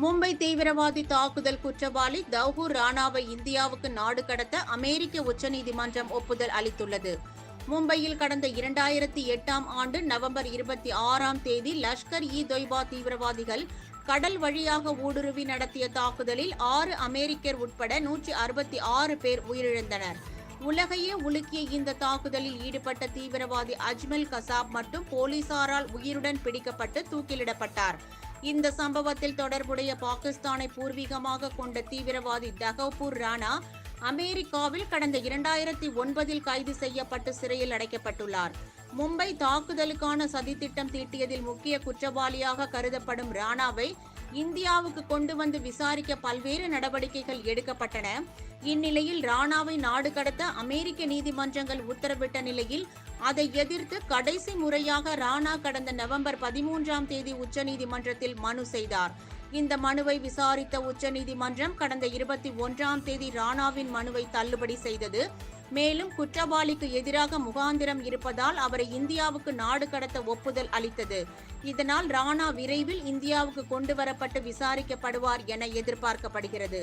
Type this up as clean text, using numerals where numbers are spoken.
மும்பை தீவிரவாதி தாக்குதல் குற்றவாளி தௌஹூர் ராணாவை இந்தியாவுக்கு நாடு கடத்த அமெரிக்க உச்சநீதிமன்றம் ஒப்புதல் அளித்துள்ளது. மும்பையில் கடந்த 2008ஆம் ஆண்டு நவம்பர் 26ஆம் தேதி லஷ்கர்-இ-தொய்பா தீவிரவாதிகள் கடல் வழியாக ஊடுருவி நடத்திய தாக்குதலில் 6 அமெரிக்கர் உட்பட 166 பேர் உயிரிழந்தனர். உலகையே உலுக்கிய இந்த தாக்குதலில் ஈடுபட்ட தீவிரவாதி அஜ்மல் கசாப் மட்டும் போலீசாரால் உயிருடன் பிடிக்கப்பட்டு தூக்கிலிடப்பட்டார். இந்த சம்பவத்தில் தொடர்புடைய பாகிஸ்தானை பூர்வீகமாக கொண்ட தீவிரவாதி தகவ்பூர் ராணா அமெரிக்காவில் கடந்த 2009இல் கைது செய்யப்பட்டு சிறையில் அடைக்கப்பட்டுள்ளார். மும்பை தாக்குதலுக்கான சதித்திட்டம் தீட்டியதில் முக்கிய குற்றவாளியாக கருதப்படும் ராணாவை இந்தியாவுக்கு கொண்டு வந்து விசாரிக்க பல்வேறு நடவடிக்கைகள் எடுக்கப்பட்டன. இந்நிலையில் ராணாவை நாடு கடத்த அமெரிக்க நீதிமன்றங்கள் உத்தரவிட்ட நிலையில் அதை எதிர்த்து கடைசி முறையாக ராணா கடந்த நவம்பர் 13ஆம் தேதி உச்சநீதிமன்றத்தில் மனு செய்தார். இந்த மனுவை விசாரித்த உச்சநீதிமன்றம் கடந்த 21ஆம் தேதி ராணாவின் மனுவை தள்ளுபடி செய்தது. மேலும் குற்றவாளிக்கு எதிராக முகாந்திரம் இருப்பதால் அவரை இந்தியாவுக்கு நாடு கடத்த ஒப்புதல் அளித்தது. இதனால் ராணா விரைவில் இந்தியாவுக்கு கொண்டு வரப்பட்டு விசாரிக்கப்படுவார் என எதிர்பார்க்கப்படுகிறது.